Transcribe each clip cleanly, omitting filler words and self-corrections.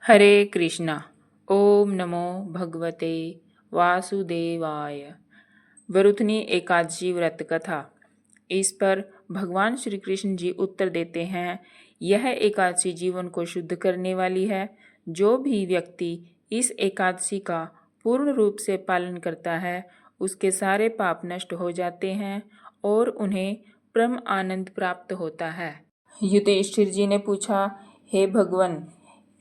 हरे कृष्णा। ओम नमो भगवते वासुदेवाय। वरुथनी एकादशी व्रत कथा। इस पर भगवान श्री कृष्ण जी उत्तर देते हैं, यह एकादशी जीवन को शुद्ध करने वाली है। जो भी व्यक्ति इस एकादशी का पूर्ण रूप से पालन करता है, उसके सारे पाप नष्ट हो जाते हैं और उन्हें परम आनंद प्राप्त होता है। युधिष्ठिर जी ने पूछा, हे भगवान,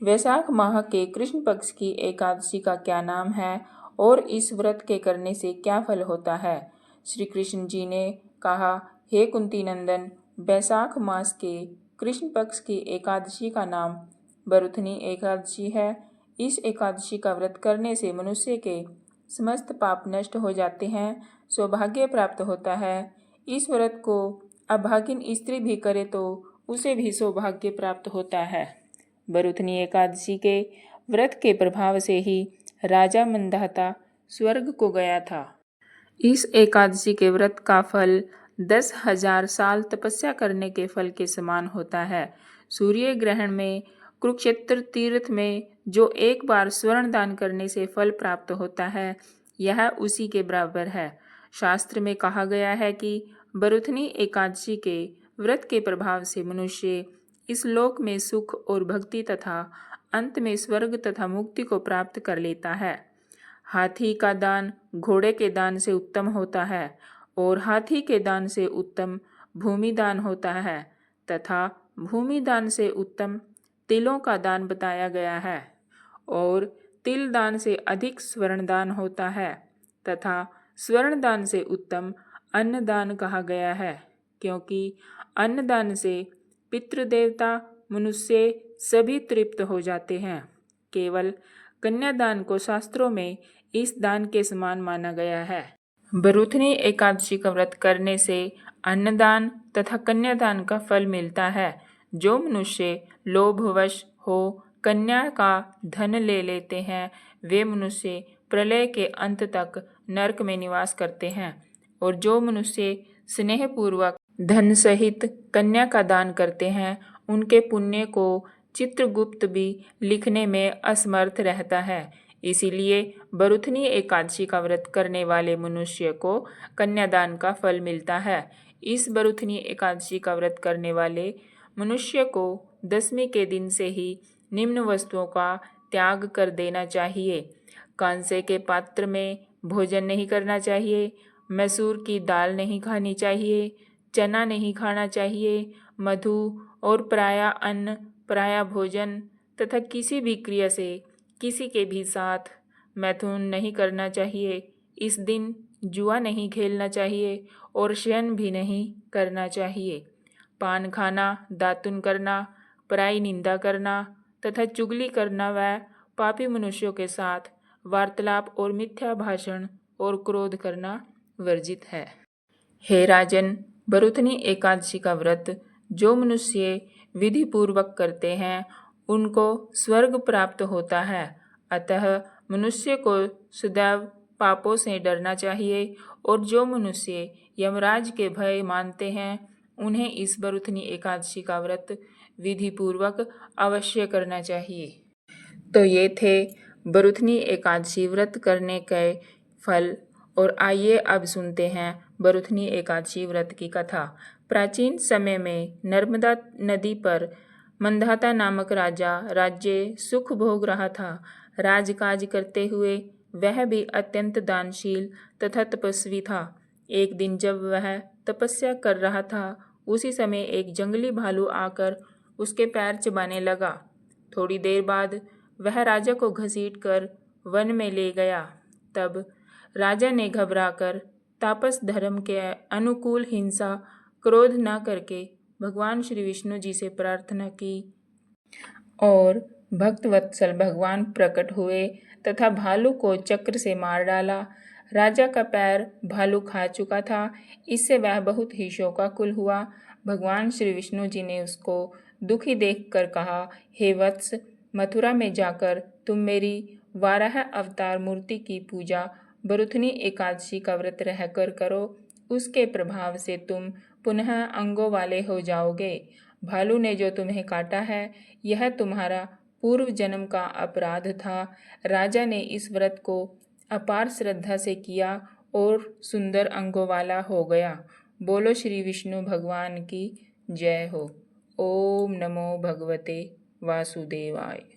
वैशाख माह के कृष्ण पक्ष की एकादशी का क्या नाम है और इस व्रत के करने से क्या फल होता है? श्री कृष्ण जी ने कहा, हे कुंती नंदन, वैशाख मास के कृष्ण पक्ष की एकादशी का नाम वरुथनी एकादशी है। इस एकादशी का व्रत करने से मनुष्य के समस्त पाप नष्ट हो जाते हैं, सौभाग्य प्राप्त होता है। इस व्रत को अभागिन स्त्री भी करे तो उसे भी सौभाग्य प्राप्त होता है। वरुथनी एकादशी के व्रत के प्रभाव से ही राजा मंधाता स्वर्ग को गया था। इस एकादशी के व्रत का फल 10,000 साल तपस्या करने के फल के समान होता है। सूर्य ग्रहण में कुरुक्षेत्र तीर्थ में जो एक बार स्वर्ण दान करने से फल प्राप्त होता है, यह उसी के बराबर है। शास्त्र में कहा गया है कि वरुथनी एकादशी के व्रत के प्रभाव से मनुष्य इस लोक में सुख और भक्ति तथा अंत में स्वर्ग तथा मुक्ति को प्राप्त कर लेता है। हाथी का दान घोड़े के दान से उत्तम होता है और हाथी के दान से उत्तम भूमि दान होता है तथा भूमि दान से उत्तम तिलों का दान बताया गया है और तिल दान से अधिक स्वर्ण दान होता है तथा स्वर्ण दान से उत्तम अन्न दान कहा गया है, क्योंकि अन्न दान से पितृदेवता मनुष्य सभी तृप्त हो जाते हैं। केवल कन्यादान को शास्त्रों में इस दान के समान माना गया है। वरुथनी एकादशी का व्रत करने से अन्नदान तथा कन्यादान का फल मिलता है। जो मनुष्य लोभवश हो कन्या का धन ले लेते हैं, वे मनुष्य प्रलय के अंत तक नरक में निवास करते हैं और जो मनुष्य स्नेहपूर्वक धन सहित कन्या का दान करते हैं, उनके पुण्य को चित्रगुप्त भी लिखने में असमर्थ रहता है। इसीलिए वरुथनी एकादशी का व्रत करने वाले मनुष्य को कन्यादान का फल मिलता है। इस वरुथनी एकादशी का व्रत करने वाले मनुष्य को दशमी के दिन से ही निम्न वस्तुओं का त्याग कर देना चाहिए। कांसे के पात्र में भोजन नहीं करना चाहिए, मसूर की दाल नहीं खानी चाहिए, चना नहीं खाना चाहिए, मधु और पराया अन्न, पराया भोजन तथा किसी भी क्रिया से किसी के भी साथ मैथुन नहीं करना चाहिए। इस दिन जुआ नहीं खेलना चाहिए और शयन भी नहीं करना चाहिए। पान खाना, दातुन करना, पराई निंदा करना तथा चुगली करना व पापी मनुष्यों के साथ वार्तालाप और मिथ्या भाषण और क्रोध करना वर्जित है। हे राजन, वरुथनी एकादशी का व्रत जो मनुष्य विधि पूर्वक करते हैं, उनको स्वर्ग प्राप्त होता है। अतः मनुष्य को सदैव पापों से डरना चाहिए और जो मनुष्य यमराज के भय मानते हैं, उन्हें इस वरुथनी एकादशी का व्रत विधि पूर्वक अवश्य करना चाहिए। तो ये थे वरुथनी एकादशी व्रत करने के फल। और आइए अब सुनते हैं वरुथनी एकादशी व्रत की कथा। प्राचीन समय में नर्मदा नदी पर मंधाता नामक राजा राज्य सुख भोग रहा था। राजकाज करते हुए वह भी अत्यंत दानशील तथा तपस्वी था। एक दिन जब वह तपस्या कर रहा था, उसी समय एक जंगली भालू आकर उसके पैर चबाने लगा। थोड़ी देर बाद वह राजा को घसीट कर वन में ले गया। तब राजा ने घबराकर तापस धर्म के अनुकूल हिंसा क्रोध न करके भगवान श्री विष्णु जी से प्रार्थना की और भक्तवत्सल भगवान प्रकट हुए तथा भालू को चक्र से मार डाला। राजा का पैर भालू खा चुका था, इससे वह बहुत ही शोकाकुल हुआ। भगवान श्री विष्णु जी ने उसको दुखी देखकर कहा, हे वत्स, मथुरा में जाकर तुम मेरी वाराह अवतार मूर्ति की पूजा वरुथनी एकादशी का व्रत रहकर करो। उसके प्रभाव से तुम पुनः अंगों वाले हो जाओगे। भालू ने जो तुम्हें काटा है, यह तुम्हारा पूर्व जन्म का अपराध था। राजा ने इस व्रत को अपार श्रद्धा से किया और सुंदर अंगों वाला हो गया। बोलो श्री विष्णु भगवान की जय हो। ओम नमो भगवते वासुदेवाय।